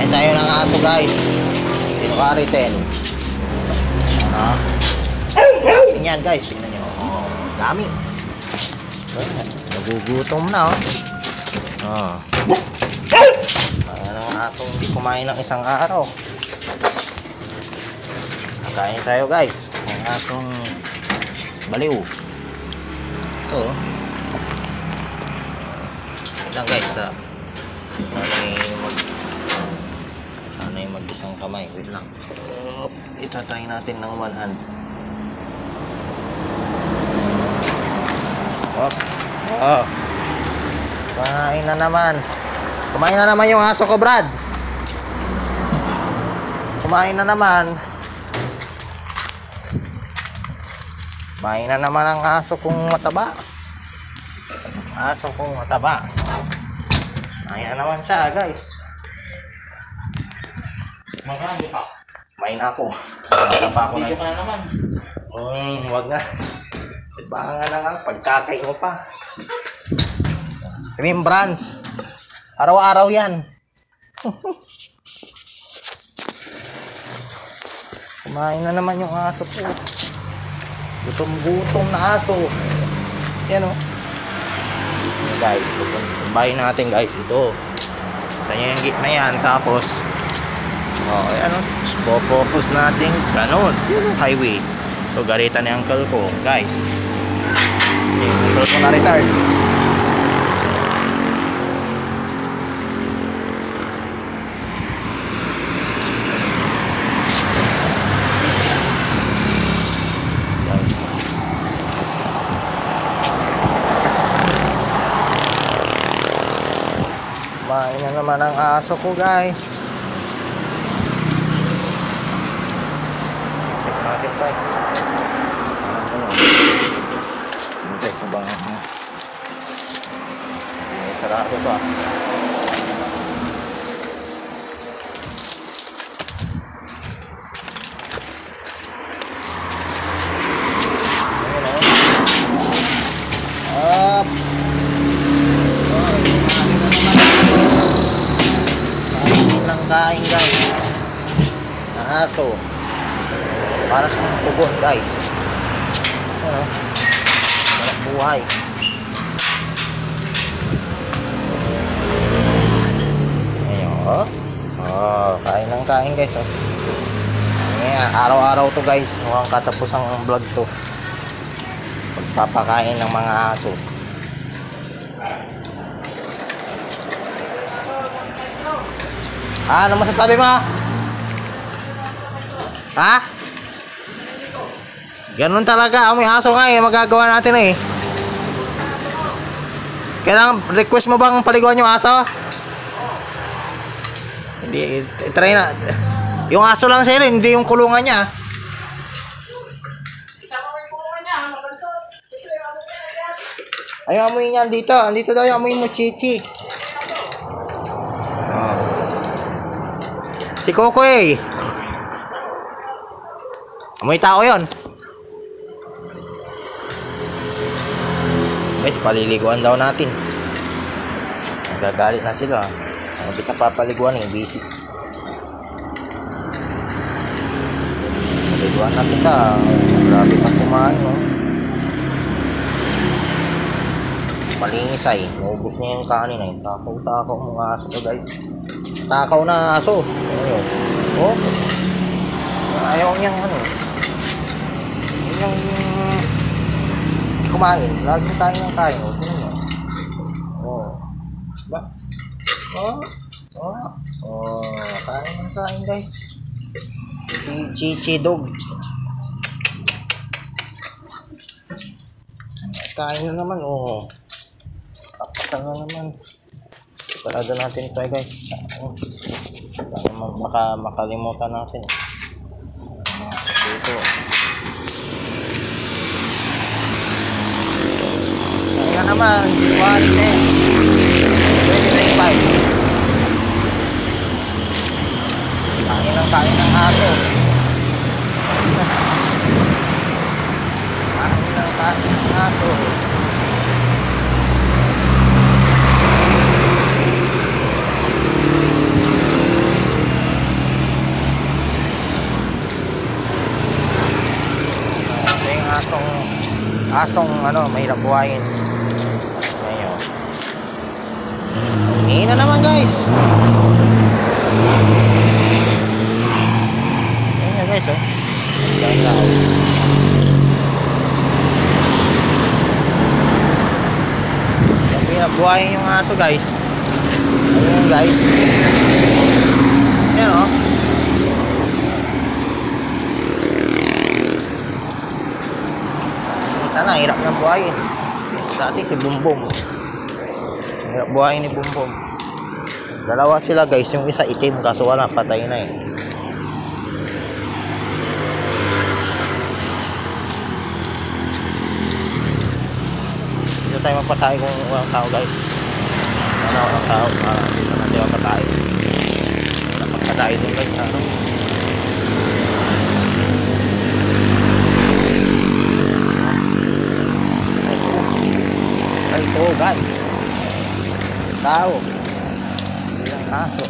Kain tayo ng aso guys. Pinukaritin. Dami yan guys. Tingnan nyo. Dami. Nagugutom na Ayan ang asong hindi kumain ng isang araw. Kain tayo guys. Ang asong baliw. Ito. Lang guys. Sana'y mag-isang kamay. Wait lang. Itatry natin ng one hand. Kumain na naman. Kumain na naman yung aso ko, Brad. Kumain na naman. Kumain na naman ang aso kong mataba. Aso kong mataba. Kumain na naman siya, guys. Marami pa. Kumain ako. Kumain pa ako na. Video ka na naman. Wag na. Baka nga nga, pagkakain mo pa. Remembrance. Araw-araw yan. Kumain na naman yung aso po. Gutom-gutom na aso. Yan o. Guys, bahay natin guys. Ito. Ito yung gitna yan. Tapos, ayan o. Focus natin. Ganon. Highway. So, garita ni uncle ko. Guys. Uncle ko na retard. Kumain na naman ang aso ko guys. Check natin pa. Guys, mabang sarado to kain guys ng aso para sa pugon guys. Walang buhay. Ayun kain ng kain guys araw-araw to guys. Mukhang katapos ang vlog to pagpapakain ng mga aso. Ano masasabi mo? Ha? Ganun talaga. May aso nga magagawa natin Kailangan request mo bang paliguan yung aso? Hindi. Try na. Yung aso lang sa'yo hindi yung kulungan niya. Isa pa yung kulungan niya. Mabantot. Ayaw amoy niyan dito. Andito daw yung amoy mo, Chichi. Si Coco amoy tao yon. Guys, paliliguan daw natin. Nagagalit na sila. Hindi ka papaliguan busy. Paliguan natin ka. Grabe ka kumain Malinis naubos niya yung kanin Takaw-takaw mga aso ko guys. Takaw na aso. Ayaw niyang yung kumain. Lagi tayo ng kain. Kain ng kain guys. Si Chichi dog. Kain na naman. Tapatan na naman. Sarado natin ito guys. Baka makalimutan natin. Dito. Kaya naman, January 10, 2025. Kain ng aso. Kain ng aso. asong ano, mahirap buhayin. Ngayon. Hindi na naman guys. Ayan na guys oh. Ayan na oh. Mahirap buhayin yung aso guys. Ayan guys. Ayan oh. Sana hirap ng buhayin. Dati si Bumbum. Hirap buhayin ni Bumbum. Dalawa sila guys, yung isa itim kaso wala, patay na eh. Dito tayo magpatay kung walang tao guys. Sana walang tao para dito natin magpatay. Wala magpatay dun guys. Ano? Ito guys, tao, ilang aso.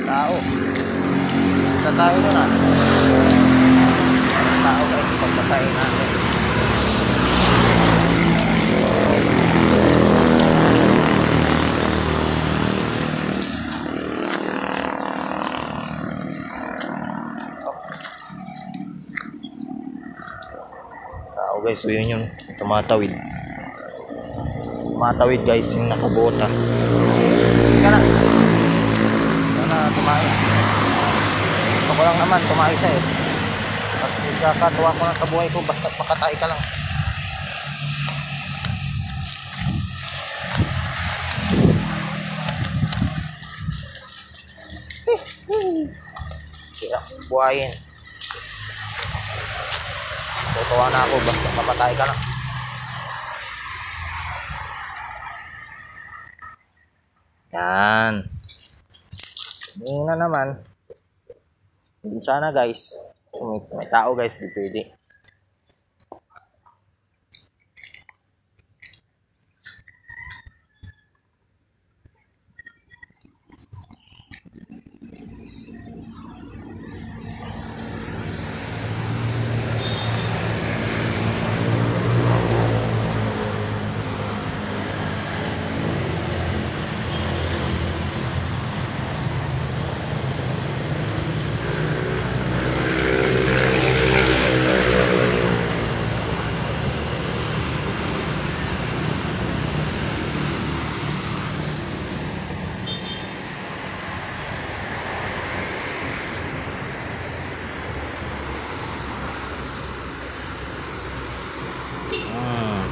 Tao, isa tayo doon ah. Tao guys, pagpatayin natin. Guys, so yun yung tumatawid guys, yung nakabota. Ika na tumain. Gusto ko lang naman tumain siya eh, at kakatuwa ko lang sa buhay ko basta makatay ka lang. Kaya buhayin. Tutuwa na ako basta mapatay ka na. Yan. Hindi na naman. Hindi sana guys. May tao guys, di pwede.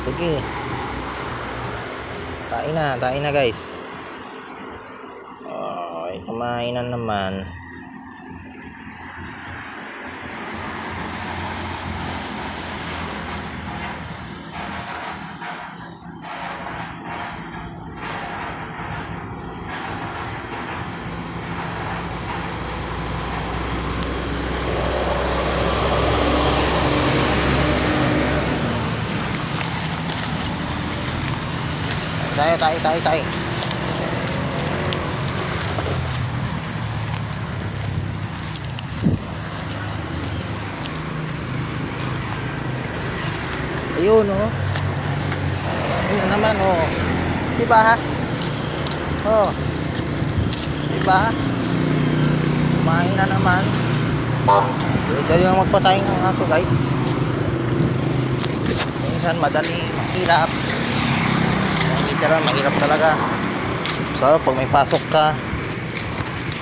Sige. Tain na guys. Ay, kumain na naman. Tayo. Ayun oh. Ayun na naman oh. Diba ha? Oh. Diba? Kumain na naman. Dali lang magpatay ng aso guys. Minsan madali, mahirap. Mahirap talaga. So pag may pasok ka,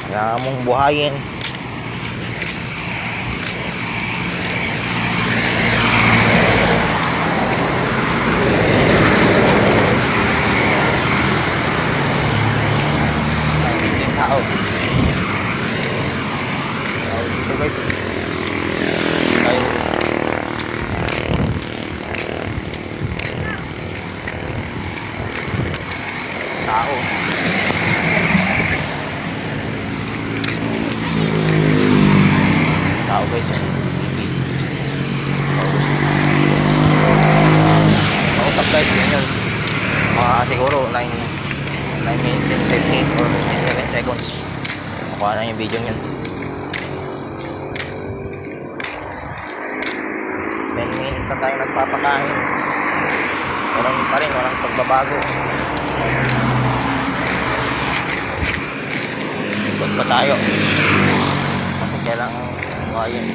kailangan mong buhayin. Tao dito guys. Tao guys. Mausap guys yun. Siguro 9 minutes and 15 or 7 seconds. Makuha na yung video nyo. 10 minutes na tayo nagpapakain. Walang pa rin, walang pagbabago. Ikot pa tayo. Kasi kailangan buhayin.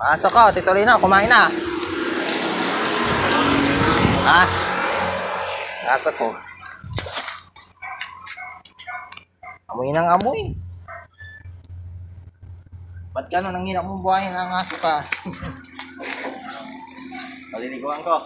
Pasok ko, Tito Lino, kumain na. Ha? Pasok ko. Amoy ng amoy. Ba't ka nang hirap mong buhayin ang aso ka? Paliliguan ko.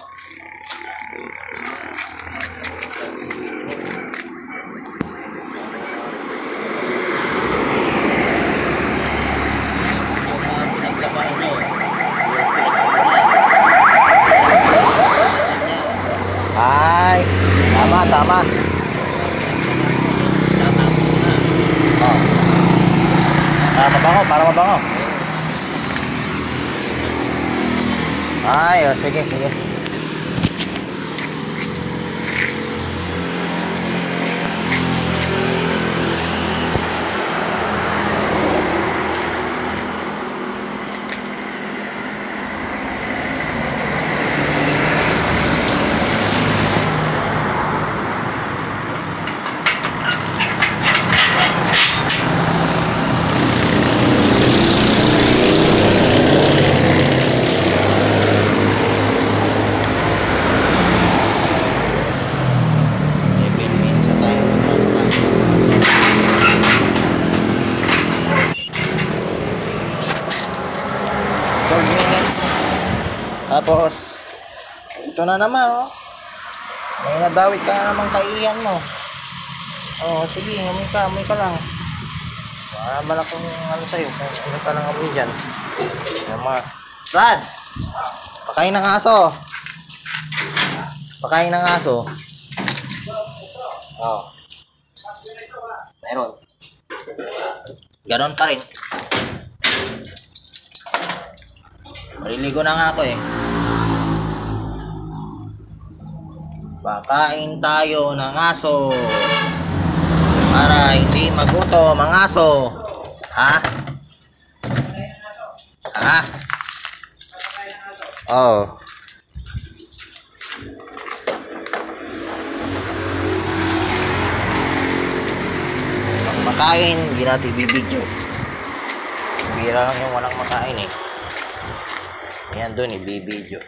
Ay, tama. Oh. Para mabango. Ay, oh, sige. Tapos, ito na naman, oh. May nadawit ka na naman kaiyan mo. Oh, sige, amoy ka lang. Malakong ano sa'yo, amoy ka lang amoy dyan. Brad! Pakain ng aso. Oh. Meron. Ganon pa rin. Maliligo na nga ako eh. Pakain tayo ng aso para hindi magutom ang aso. Ha? Oh. Pag makain, hindi natin bibidyo. Bira lang yung walang makain eh. Yan doon, ibibidyo.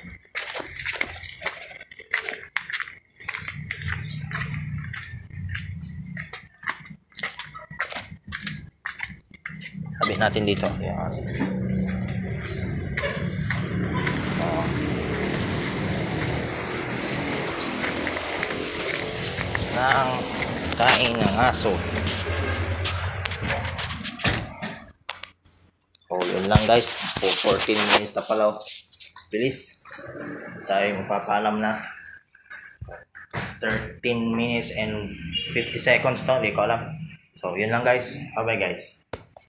Sabit natin dito. Yan. Oh. Na ang kain ng aso. Oh, yun lang guys. 14 minutes na pala. Bilis. Tayo magpapaalam na. 13 minutes and 50 seconds to. Hindi ko alam. So, yun lang guys. Bye-bye guys.